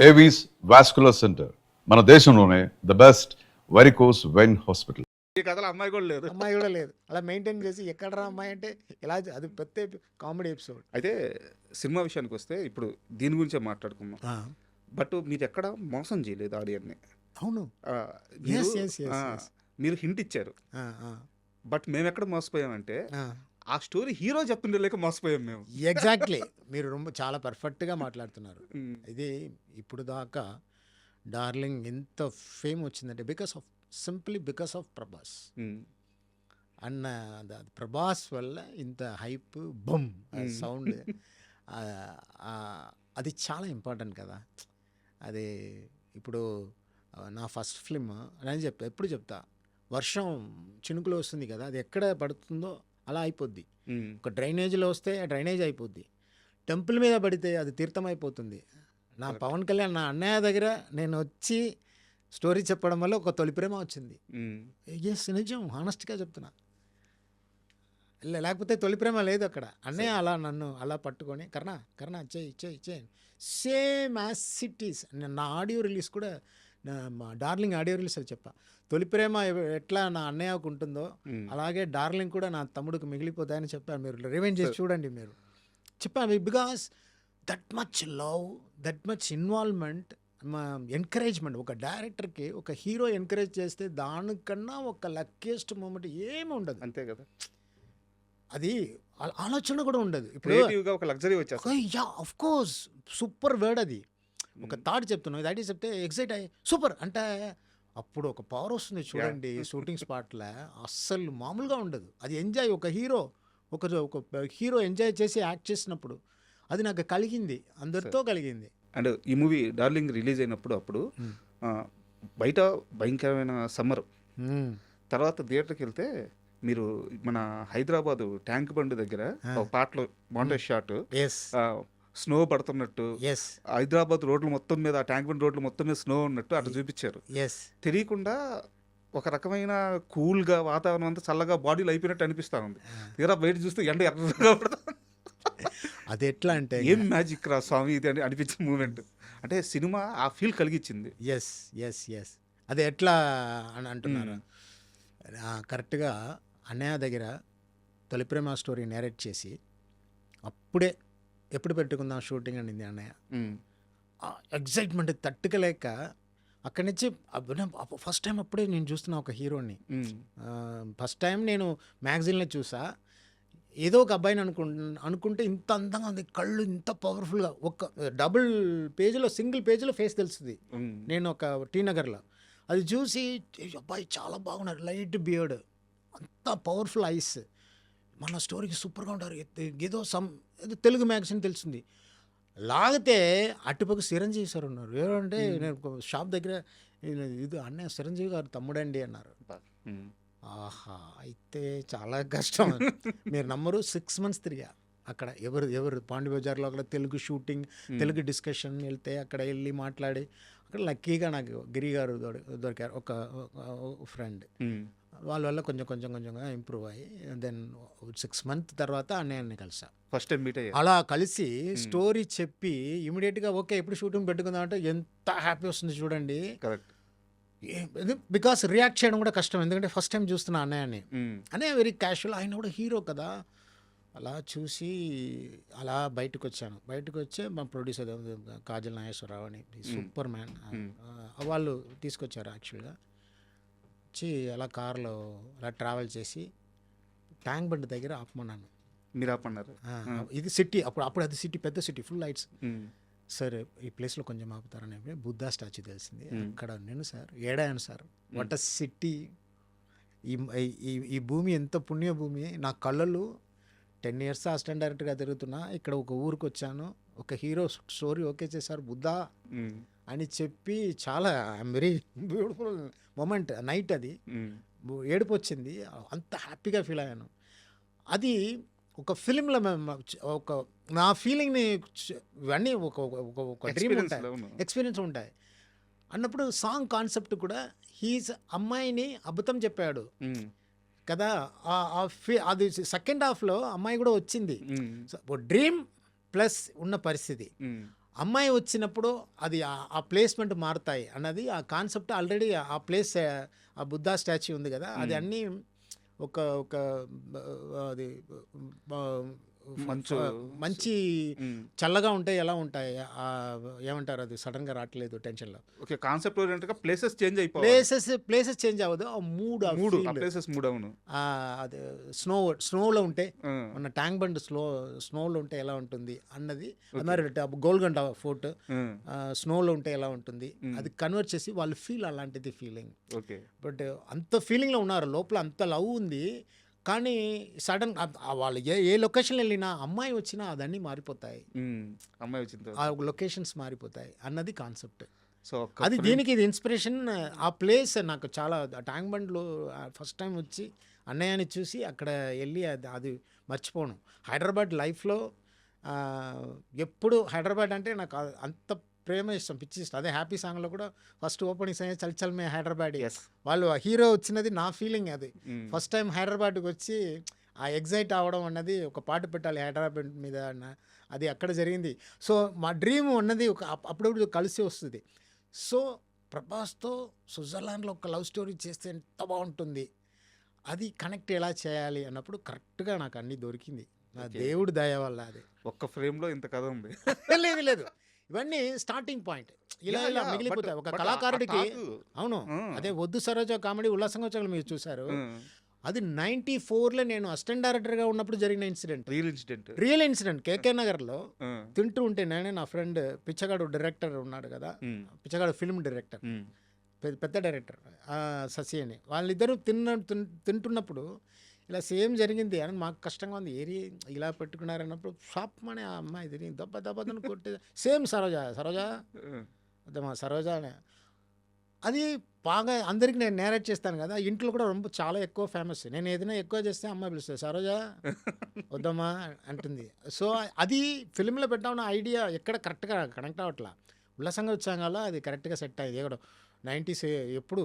Avis vascular centre, మన దేశంలోనే the best varicose vein hospital. ఈ కథలో అమ్మాయి కూడా లేదు. అమ్మాయి కూడా లేదు. అలా మెయింటైన్ చేసి ఎక్కడరా అమ్మాయి అంటే ఇలా అది పెద్ద కామెడీ ఎపిసోడ్. అయితే సినిమా విషయానికి వస్తే ఇప్పుడు దీని గురించే మాట్లాడుకుందాం. బట్ మీరు ఎక్కడ మోసం చేయలేదు ఆడియన్ని. అవును, మీరు హింట్ ఇచ్చారు. బట్ మేము ఎక్కడ మోసపోయామంటే ఆ స్టోరీ హీరో చెప్తుండే లేక మోసపోయాం మేము. ఎగ్జాక్ట్లీ, మీరు చాలా పర్ఫెక్ట్గా మాట్లాడుతున్నారు. ఇది ఇప్పుడు దాకా డార్లింగ్ ఎంత ఫేమ్ వచ్చిందంటే సింప్లీ బికాస్ ఆఫ్ ప్రభాస్. అన్న ప్రభాస్ వల్ల ఇంత హైప్ బమ్ సౌండ్ అది చాలా ఇంపార్టెంట్ కదా. అది ఇప్పుడు నా ఫస్ట్ ఫిల్మ్ అని ఎప్పుడు చెప్తా, వర్షం చినుకులు వస్తుంది కదా, అది ఎక్కడ పడుతుందో అలా అయిపోద్ది. ఒక డ్రైనేజ్లో వస్తే డ్రైనేజ్ అయిపోద్ది, టెంపుల్ మీద పడితే అది తీర్థం అయిపోతుంది. నా పవన్ కళ్యాణ్ నా అన్నయ్య దగ్గర నేను వచ్చి స్టోరీ చెప్పడం వల్ల ఒక తొలి ప్రేమ వచ్చింది. ఎస్, నిజం, హానెస్ట్గా చెప్తున్నా. లేకపోతే తొలి ప్రేమ లేదు అక్కడ. అన్నయ్య అలా నన్ను అలా పట్టుకొని కర్ణ చేయి సేమ్ యాజ్ సిటీస్. నా ఆడియో రిలీజ్ కూడా డార్లింగ్ ఆడియో రిలీజ్ అది చెప్పా. తొలి ప్రేమ ఎట్లా నా అన్నయ్యకు ఉంటుందో అలాగే డార్లింగ్ కూడా నా తమ్ముడికి మిగిలిపోతాయని చెప్పాను. మీరు రివైండ్ చేసి చూడండి. మీరు చెప్పాను because that much love, that much involvement, encouragement. ఒక డైరెక్టర్కి ఒక హీరో ఎంకరేజ్ చేస్తే దానికన్నా ఒక లక్కీయెస్ట్ మూమెంట్ ఏమి ఉండదు. అంతే కదా, అది ఆలోచన కూడా ఉండదు. ఇప్పుడు ఒక లగ్జరీ వచ్చేస్తుంది. Yeah, of course, super word అది. ఒక థాట్ చెప్తున్నాను, దట్ ఈస్ చెప్తే ఎగ్జైట్ అయ్యి సూపర్ అంటే అప్పుడు ఒక పవర్ వస్తుంది చూడండి. షూటింగ్ స్పాట్లో అస్సలు మామూలుగా ఉండదు. అది ఎంజాయ్, ఒక హీరో ఎంజాయ్ చేసి యాక్ట్ చేసినప్పుడు అది నాకు కలిగింది, అందరితో కలిగింది. అండ్ ఈ మూవీ డార్లింగ్ రిలీజ్ అయినప్పుడు అప్పుడు బయట భయంకరమైన సమ్మర్, తర్వాత థియేటర్కి వెళ్తే మీరు మన హైదరాబాదు ట్యాంక్ బండ్ దగ్గర ఒక పాటలో మాంటేజ్ షాట్, స్నో పడుతున్నట్టు, హైదరాబాద్ రోడ్లు మొత్తం మీద, ట్యాంక్ బండ్ రోడ్లు మొత్తం మీద స్నో ఉన్నట్టు అట్లా చూపించారు. తెలియకుండా ఒక రకమైన కూల్గా వాతావరణం అంతా చల్లగా బాడీలో అయిపోయినట్టు అనిపిస్తా ఉంది. తీరా బయట చూస్తే ఎండ ఎర్రగా పడుతుంది. అది ఎట్లా అంటే ఏం మ్యాజిక్ రా స్వామి ఇది అని అనిపించిన మూమెంట్. అంటే సినిమా ఆ ఫీల్ కలిగించింది. ఎస్ అది ఎట్లా అని అంటున్నారు. కరెక్ట్గా అన్నయ్య దగ్గర తొలి ప్రేమ స్టోరీ నేరేట్ చేసి అప్పుడే ఎప్పుడు పెట్టుకుందాం షూటింగ్ అనింది అన్నయ్య. ఎగ్జైట్మెంట్ తట్టుకలేక అక్కడి నుంచి ఫస్ట్ టైం అప్పుడే నేను చూస్తున్నా ఒక హీరోని. ఫస్ట్ టైం నేను మ్యాగజైన్లో చూసా. ఏదో ఒక అబ్బాయిని అనుకుంటే ఇంత అందంగా ఉంది, కళ్ళు ఇంత పవర్ఫుల్గా, ఒక డబుల్ పేజీలో సింగిల్ పేజీలో ఫేస్ తెలుస్తుంది. నేను ఒక టీ నగర్లో అది చూసి అబ్బాయి చాలా బాగున్నారు, లైట్ బియర్డ్, అంత పవర్ఫుల్ ఐస్, మన స్టోరీకి సూపర్గా ఉంటారు. ఏదో తెలుగు మ్యాగజైన్ తెలిసింది. లాగితే అటుపక్క చిరంజీవి సార్ ఉన్నారు. ఏమంటే నేను షాప్ దగ్గర ఇది అన్నయ్య చిరంజీవి గారు తమ్ముడండి అన్నారు. ఆహా, అయితే చాలా కష్టం. మీరు నమ్మరు, 6 months తిరిగా అక్కడ. ఎవరు పాండి బజార్లో అక్కడ తెలుగు షూటింగ్, తెలుగు డిస్కషన్ వెళ్తే అక్కడ వెళ్ళి మాట్లాడి అక్కడ లక్కీగా నాకు గిరి గారు దొరికారు, ఒక ఫ్రెండ్. వాళ్ళ వల్ల కొంచెంగా ఇంప్రూవ్ అయ్యి దెన్ 6 months తర్వాత అన్నయ్యని కలిసా. ఫస్ట్ టైం మీట్ అయ్యా. అలా కలిసి స్టోరీ చెప్పి ఇమీడియట్గా ఓకే ఎప్పుడు షూటింగ్ పెట్టుకుందాం అంటే ఎంత హ్యాపీ వస్తుంది చూడండి. కరెక్ట్. బికాస్ రియాక్ట్ చేయడం కూడా కష్టం, ఎందుకంటే ఫస్ట్ టైం చూస్తున్నా అన్నయ్యని. అన్నయ్య వెరీ క్యాషువల్, ఆయన కూడా హీరో కదా. అలా చూసి అలా బయటకు వచ్చి మా ప్రొడ్యూసర్ కాజల్ నాగేశ్వరరావు అని సూపర్ మ్యాన్, వాళ్ళు తీసుకొచ్చారు. యాక్చువల్గా వచ్చి అలా కార్లో అలా ట్రావెల్ చేసి ట్యాంక్ బండ్ దగ్గర ఆపమన్నాను. మీరు ఆపన్నారు? ఇది సిటీ, అప్పుడు అది సిటీ, పెద్ద సిటీ, ఫుల్ లైట్స్. సార్ ఈ ప్లేస్లో కొంచెం ఆపుతారని బుద్ధా స్టాచ్యూ తెలిసింది. అక్కడ నేను సార్ ఏడాను సార్, వాట్ అ సిటీ, ఈ భూమి ఎంత పుణ్య భూమి. నా కళ్ళలు 10 years అసిస్టెంట్ డైరెక్టర్గా తిరుగుతున్నా, ఇక్కడ ఒక ఊరికి వచ్చాను, ఒక హీరో స్టోరీ ఓకే చేశారు బుద్ధా అని చెప్పి చాలా వెరీ బ్యూటిఫుల్ మూమెంట్. నైట్ అది ఏడుపు వచ్చింది, అంత హ్యాపీగా ఫీల్ అయ్యాను. అది ఒక ఫిలింలో ఒక నా ఫీలింగ్ని ఇవన్నీ ఒక డ్రీమ్ ఉంటాయి, ఎక్స్పీరియన్స్ ఉంటాయి అన్నప్పుడు సాంగ్ కాన్సెప్ట్ కూడా హీస్ అమ్మాయిని అబద్ధం చెప్పాడు కదా. అది సెకండ్ హాఫ్లో అమ్మాయి కూడా వచ్చింది, డ్రీమ్ ప్లస్ ఉన్న పరిస్థితి. అమ్మాయి వచ్చినప్పుడు అది ఆ ప్లేస్మెంట్ మారుతాయి అన్నది ఆ కాన్సెప్ట్ ఆల్రెడీ ఆ ప్లేస్ ఆ బుద్ధా స్టాచ్యూ ఉంది కదా అది అన్నీ ఒక ఒక అది మంచు మంచి ఉమ్. చల్లగా ఉంటే ఎలా ఉంటాయి ఏమంటారు అది సడన్గా రావట్లేదు టెన్షన్లో ఓకే, కాన్సెప్ట్ ఓరియంటెడ్ గా ప్లేసెస్ చేంజ్ అయిపోవాలి. ప్లేసెస్ చేంజ్ అవ్వదు ఆ మూడ్ ఆ మూడు feel, ప్లేసెస్ మూడు అవును. అది స్నోలో ఉంటే ఆ, మన ట్యాంక్ బండ్ స్నోలో ఉంటే ఎలా ఉంటుంది అన్నది మరి గోల్కొండ ఫోర్ట్ ఆ, స్నోలో ఉంటే ఎలా ఉంటుంది అది కన్వర్ట్ చేసి వాళ్ళు ఫీల్ అలాంటిది ఫీలింగ్. ఓకే. బట్ అంత ఫీలింగ్లో ఉన్నారు లోపల అంత లవ్ ఉంది కానీ సడన్ వాళ్ళు ఏ లొకేషన్ వెళ్ళినా అమ్మాయి వచ్చినా అదన్నీ మారిపోతాయి అమ్మాయి వచ్చిన ఆ తర్వాత లొకేషన్స్ మారిపోతాయి అన్నది కాన్సెప్ట్. సో అది దీనికి ఇది ఇన్స్పిరేషన్. ఆ ప్లేస్ నాకు చాలా ట్యాంక్ బండ్లో ఫస్ట్ టైం వచ్చి అన్నయ్యని చూసి అక్కడ వెళ్ళి అది మర్చిపోను. హైదరాబాద్ లైఫ్లో ఎప్పుడు హైదరాబాద్ అంటే నాకు అంత ప్రేమ ఇష్టం పిచ్చి ఇష్టం. అదే హ్యాపీ సాంగ్లో కూడా ఫస్ట్ ఓపెనింగ్ సాంగ్ చల్ చల్ మే హైదరాబాద్ ఎస్. వాళ్ళు హీరో వచ్చినది నా ఫీలింగ్ అది. ఫస్ట్ టైం హైదరాబాద్కి వచ్చి ఆ ఎగ్జైట్ అవ్వడం అన్నది ఒక పాట పెట్టాలి హైదరాబాద్ మీద అది అక్కడ జరిగింది. సో మా డ్రీమ్ అన్నది ఒక అప్పుడప్పుడు కలిసి వస్తుంది. సో ప్రభాస్తో స్విట్జర్లాండ్లో ఒక లవ్ స్టోరీ చేస్తే ఎంత బాగుంటుంది అది కనెక్ట్ ఎలా చేయాలి అన్నప్పుడు కరెక్ట్గా నాకు అన్నీ దొరికింది నా దేవుడి దయ వల్ల. అది ఒక్క ఫ్రేమ్ లో ఇంత కథ ఉంది. లేదు లేదు ఇవన్నీ స్టార్టింగ్ పాయింట్ ఇలా Yeah, ఇలా yeah, మిగిలిపోతాయి ఒక but కళాకారుడికి. ఆ talk, అవును అదే వద్దు సరోజ కామెడీ ఉల్లాసంగా వచ్చాక మీరు చూసారు. అది 94లో నేను అసిస్టెంట్ డైరెక్టర్గా ఉన్నప్పుడు జరిగిన incident, real incident. Real incident. KK నగర్లో తింటూ ఉంటే నేనే నా ఫ్రెండ్ పిచ్చగాడు డైరెక్టర్ ఉన్నాడు కదా, పిచ్చగాడు ఫిల్మ్ డైరెక్టర్ పెద్ద డైరెక్టర్ శశి అని, వాళ్ళిద్దరూ తింటున్నప్పుడు ఇలా సేమ్ జరిగింది అని మాకు కష్టంగా ఉంది ఏరియా ఇలా పెట్టుకున్నారన్నప్పుడు షాప్ మనే ఆ అమ్మాయి తిని దెబ్బని కొట్టే సేమ్ సరోజ అదమ్మా సరోజ అని. అది బాగా అందరికి నేను నేరేట్ చేస్తాను కదా, ఇంట్లో కూడా చాలా ఎక్కువ ఫేమస్. నేను ఏదైనా ఎక్కువ చేస్తే అమ్మాయి పిలుస్తుంది సరోజా వద్దమ్మా అంటుంది. సో అది ఫిల్మ్లో పెట్టామన్న ఐడియా ఎక్కడ కరెక్ట్గా కనెక్ట్ అవ్వట్లా. ఉల్లాసంగా వచ్చాం కదా అది కరెక్ట్గా సెట్ అయ్యింది. ఎక్కడ 90s ఎప్పుడు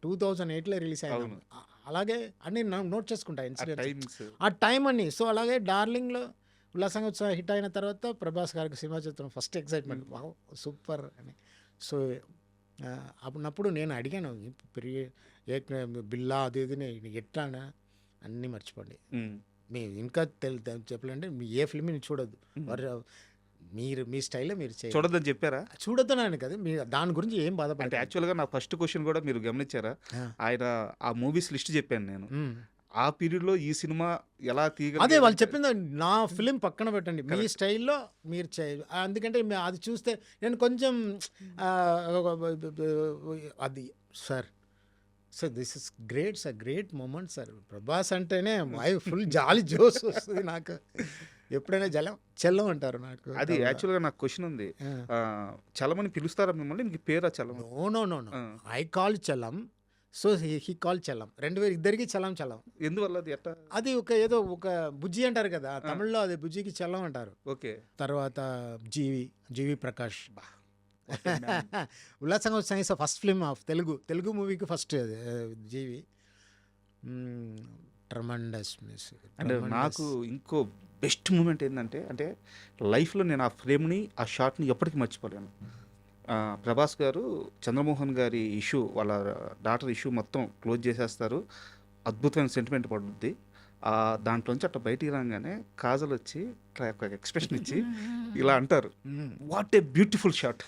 2008లో రిలీజ్ అయింది. అలాగే అన్ని నోట్ చేసుకుంటా ఇన్సిడెంట్స్ ఆ టైం అన్ని. సో అలాగే డార్లింగ్లో ఉల్లాసంగా వచ్చా హిట్ అయిన తర్వాత ప్రభాస్ గారికి సినిమా చిత్రం ఫస్ట్ ఎక్సైట్మెంట్ వావ్ సూపర్ అని. సో అప్పుడప్పుడు నేను అడిగాను బిల్లా అది ఇది ఎట్లానా అన్నీ మర్చిపోండి. మీ ఇంకా చెప్పాలంటే మీ ఏ ఫిల్మ్ని చూడొద్దు, మీరు మీ స్టైల్లో మీరు చూడొద్దని చెప్పారా? చూడొద్దన్నాను కదా, మీరు దాని గురించి ఏం బాధపడండి. అంటే యాక్చువల్గా నా ఫస్ట్ క్వశ్చన్ కూడా మీరు గమనించారా, ఆయన ఆ మూవీస్ లిస్ట్ చెప్పాను నేను, ఆ పీరియడ్లో ఈ సినిమా ఎలా తీగ అదే వాళ్ళు చెప్పింది నా ఫిలిం పక్కన పెట్టండి మీ స్టైల్లో మీరు అందుకంటే అది చూస్తే నేను కొంచెం అది sir this is great sir, great moment sir. Prabhas అంటేనే ఫుల్ జాలి జోస్ వస్తుంది నాకు. ఎప్పుడైనా చెల్లం అంటారు నాకు. అది యాక్చువల్గా నాకు క్వశ్చన్ ఉంది, చలమని పిలుస్తారా మిమ్మల్ని, మీకు పేరా Chalam? No I call Chalam, so he call Chalam. ఇద్దరికి చలం. ఎందువల్ల అది ఎట్లా? అది ఏదో ఒక బుజ్జి అంటారు కదా తమిళ్లో, అది బుజ్జికి చలం అంటారు. ఓకే. తర్వాత జీవి ప్రకాష్ ఉల్లాసంగా వచ్చాయి ఫస్ట్ ఫిల్మ్ ఆఫ్ తెలుగు మూవీకి ఫస్ట్ జీవి ట్రమండస్ మిస్. అంటే నాకు ఇంకో బెస్ట్ మూమెంట్ ఏంటంటే, అంటే లైఫ్లో నేను ఆ ఫ్రేమ్ని ఆ షాట్ని ఎప్పటికీ మర్చిపోలేను. ప్రభాస్ గారు చంద్రమోహన్ గారి ఇష్యూ, వాళ్ళ డాటర్ ఇష్యూ మొత్తం క్లోజ్ చేసేస్తారు, అద్భుతమైన సెంటిమెంట్ పడుద్ది. దాంట్లోంచి అట్లా బయటికి రాగానే కాజల్ వచ్చి ఒక ఎక్స్ప్రెషన్ ఇచ్చి ఇలా అంటారు, వాట్ ఏ బ్యూటిఫుల్ షాట్.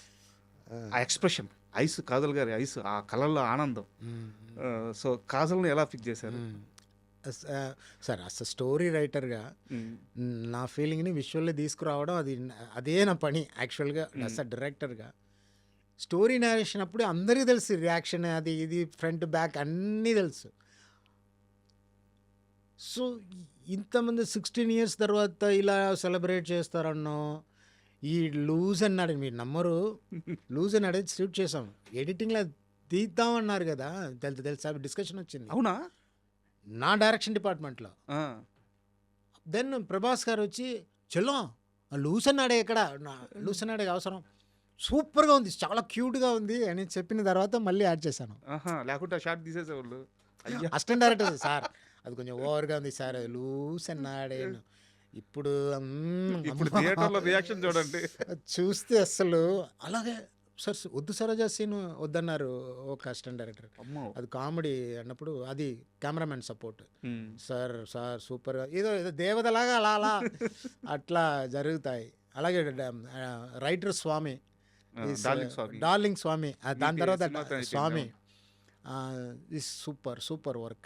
ఆ ఎక్స్ప్రెషన్, ఐస్, కాజల్ గారి ఐస్, ఆ కలర్లో ఆనందం. సో కాజల్ని ఎలా పిక్ చేశారు సార్? అసలు స్టోరీ రైటర్గా నా ఫీలింగ్ని విజువల్లీ తీసుకురావడం అదే నా పని యాక్చువల్గా. అసలు డైరెక్టర్గా స్టోరీ నేరేషన్ అప్పుడు అందరికీ తెలుసు రియాక్షన్, అది ఇది ఫ్రంట్ బ్యాక్ అన్నీ తెలుసు. సో ఇంతమంది 16 years తర్వాత ఇలా సెలబ్రేట్ చేస్తారన్నో, ఈ లూజ్ అన్నాడు, మీరు నమ్మరు, లూజ్ అన్నాడు షూట్ చేసాం, ఎడిటింగ్లో తీద్దామన్నారు కదా, తెలుసా డిస్కషన్ వచ్చింది. అవునా? నా డైరెక్షన్ డిపార్ట్మెంట్లో. దెన్ ప్రభాస్ గారు వచ్చి చెల్లం లూజ్ అన్నాడే ఎక్కడ, లూజ్ అన్నాడే అవసరం, సూపర్గా ఉంది, చాలా క్యూట్గా ఉంది అని చెప్పిన తర్వాత మళ్ళీ యాడ్ చేశాను. లేకుంటే షార్ట్ తీసేసేవాళ్ళు. అసిస్టెంట్ డైరెక్టర్ సార్ అది కొంచెం ఓవర్గా ఉంది సార్, అది లూజ్ అన్నాడే ఇప్పుడు ఇప్పుడు థియేటర్లో రియాక్షన్ చూడండి. చూస్తే అసలు అలాగే సార్ వద్దు సరోజా సీన్ వద్దన్నారు ఒక అసిస్టెంట్ డైరెక్టర్. అమ్మో. అది కామెడీ అన్నప్పుడు అది కెమెరామెన్ సపోర్ట్. ఉమ్. సార్ సార్ సూపర్గా ఏదో ఏదో దేవతలాగా అలా అలా అట్లా జరుగుతాయి. అలాగే రైటర్ స్వామి, డార్లింగ్ స్వామి. డార్లింగ్ స్వామి, దాని మీకు తర్వాత సినిమాతో అయిపోయింది. స్వామి, ఈ సూపర్ సూపర్ వర్క్.